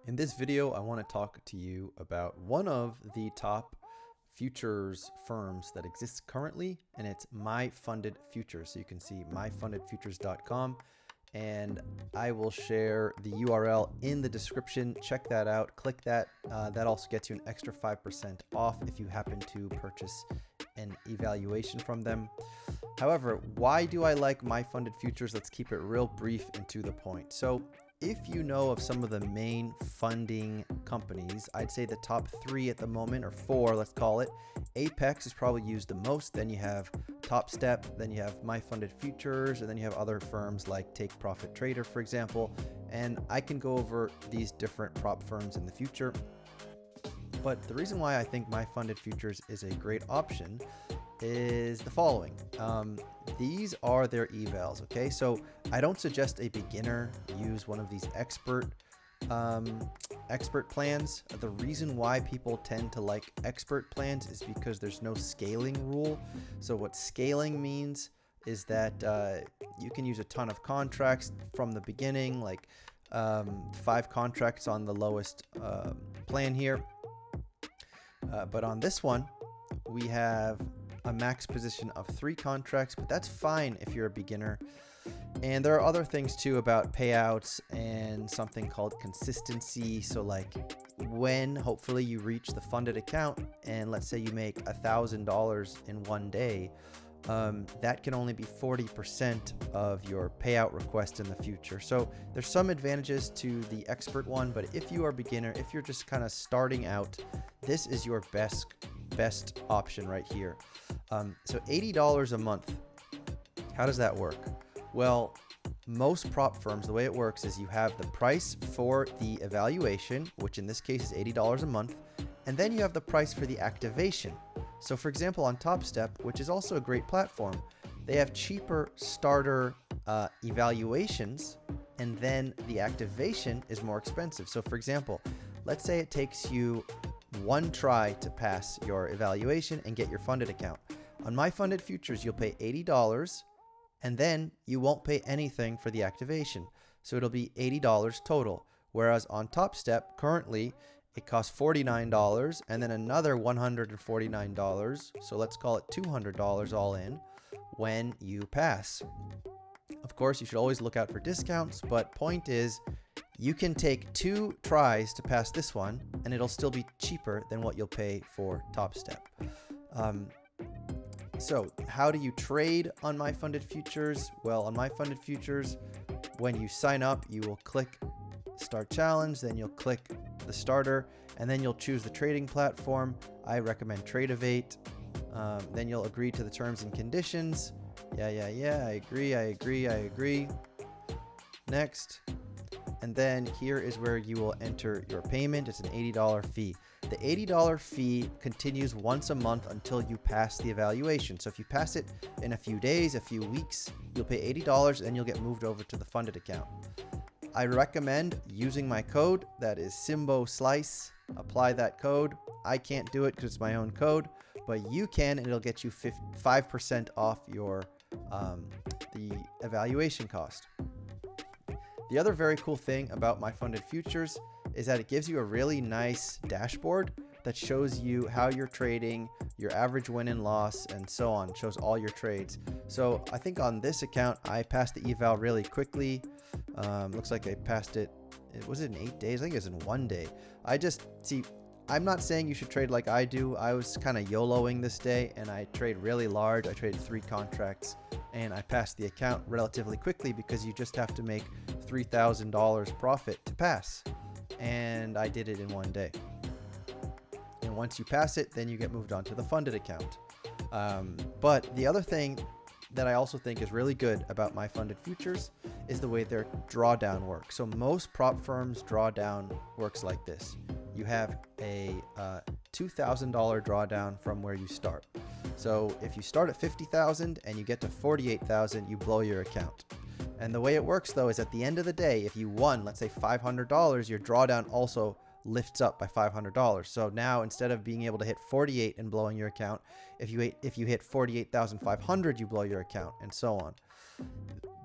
In this video, I want to talk to you about one of the top futures firms that exists currently, and it's My Funded Futures. So you can see myfundedfutures.com, and I will share the URL in the description. Check that out. Click that. That also gets you an extra 5% off if you happen to purchase an evaluation from them. However, why do I like My Funded Futures? Let's keep it real brief and to the point. So if you know of some of the main funding companies, I'd say the top 3 at the moment, or 4, let's call it. Apex is probably used the most. Then you have Top Step, then you have My Funded Futures, and then you have other firms like Take Profit Trader, for example. And I can go over these different prop firms in the future. But the reason why I think My Funded Futures is a great option is the following. These are their evals, okay? So I don't suggest a beginner use one of these expert plans. The reason why people tend to like expert plans is because there's no scaling rule. So what scaling means is that you can use a ton of contracts from the beginning, like 5 contracts on the lowest plan here. But on this one, we have a max position of 3 contracts, but that's fine if you're a beginner. And there are other things too about payouts and something called consistency. So like when hopefully you reach the funded account and let's say you make $1,000 in one day, that can only be 40% of your payout request in the future. So there's some advantages to the expert one, but if you are a beginner, if you're just kind of starting out, this is your best option right here. So $80 a month, how does that work? Well, most prop firms, the way it works is you have the price for the evaluation, which in this case is $80 a month, and then you have the price for the activation. So for example, on Top Step, which is also a great platform, they have cheaper starter evaluations, and then the activation is more expensive. So for example, let's say it takes you 1 try to pass your evaluation and get your funded account. On My Funded Futures, you'll pay $80, and then you won't pay anything for the activation. So it'll be $80 total. Whereas on Top Step, currently, it costs $49 and then another $149. So let's call it $200 all in when you pass. Of course, you should always look out for discounts, but point is, you can take 2 tries to pass this one, and it'll still be cheaper than what you'll pay for Top Step. So how do you trade on My Funded Futures? Well, on My Funded Futures, when you sign up, you will click Start Challenge, then you'll click the starter, and then you'll choose the trading platform. I recommend Tradevate. Then you'll agree to the terms and conditions. Yeah, I agree. Next. And then here is where you will enter your payment. It's an $80 fee. The $80 fee continues once a month until you pass the evaluation. So if you pass it in a few days, a few weeks, you'll pay $80 and you'll get moved over to the funded account. I recommend using my code. That is SimboSlice. Apply that code. I can't do it because it's my own code, but you can, and it'll get you 5% off your the evaluation cost. The other very cool thing about My Funded Futures is that it gives you a really nice dashboard that shows you how you're trading, your average win and loss, and so on. It shows all your trades. So I think on this account, I passed the eval really quickly. Looks like I passed it. Was it in 8 days? I think it was in 1 day. I'm not saying you should trade like I do. I was kind of YOLOing this day, and I trade really large. I traded 3 contracts, and I passed the account relatively quickly because you just have to make $3,000 profit to pass. And I did it in 1 day. And once you pass it, then you get moved on to the funded account. But the other thing that I also think is really good about My Funded Futures is the way their drawdown works. So most prop firms drawdown works like this. You have a $2,000 drawdown from where you start. So if you start at $50,000 and you get to $48,000, you blow your account. And the way it works though is at the end of the day, if you won, let's say $500, your drawdown also lifts up by $500. So now instead of being able to hit 48 and blowing your account, if you hit 48,500, you blow your account, and so on.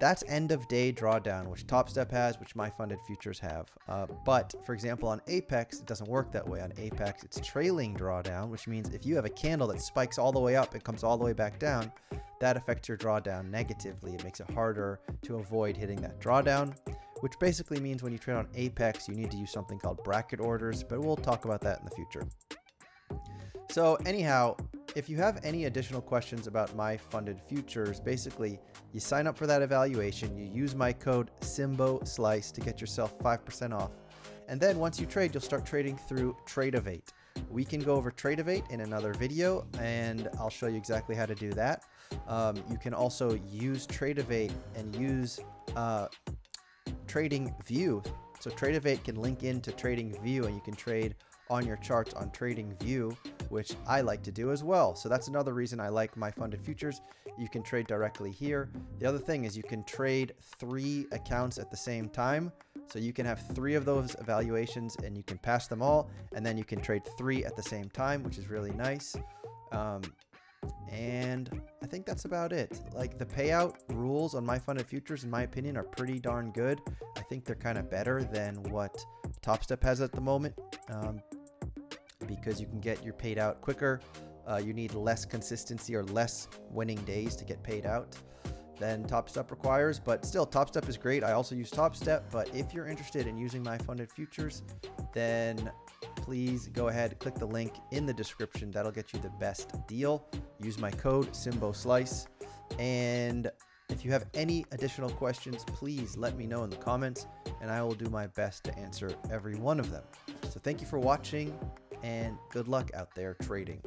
That's end of day drawdown, which Top Step has, which my funded futures have. But for example, on Apex, it doesn't work that way. On Apex, it's trailing drawdown, which means if you have a candle that spikes all the way up and comes all the way back down, that affects your drawdown negatively. It makes it harder to avoid hitting that drawdown, which basically means when you trade on Apex, you need to use something called bracket orders, but we'll talk about that in the future. So anyhow, if you have any additional questions about my funded futures, basically you sign up for that evaluation, you use my code SIMBOSLICE to get yourself 5% off. And then once you trade, you'll start trading through Tradovate. We can go over Tradovate in another video, and I'll show you exactly how to do that. You can also use Tradovate and use Trading View. So Tradovate can link into Trading View, and you can trade on your charts on Trading View, which I like to do as well. So that's another reason I like my funded futures. You can trade directly here. The other thing is you can trade 3 accounts at the same time. So you can have 3 of those evaluations and you can pass them all, and then you can trade 3 at the same time, which is really nice. And I think that's about it. Like, the payout rules on my funded futures, in my opinion, are pretty darn good. I think they're kind of better than what Top Step has at the moment, because you can get your paid out quicker. You need less consistency or less winning days to get paid out than Top Step requires, but still, Top Step is great. I also use Top Step, but if you're interested in using my funded futures, then please go ahead, click the link in the description. That'll get you the best deal. Use my code SIMBOSLICE. And if you have any additional questions, please let me know in the comments, and I will do my best to answer every one of them. So thank you for watching, and good luck out there trading.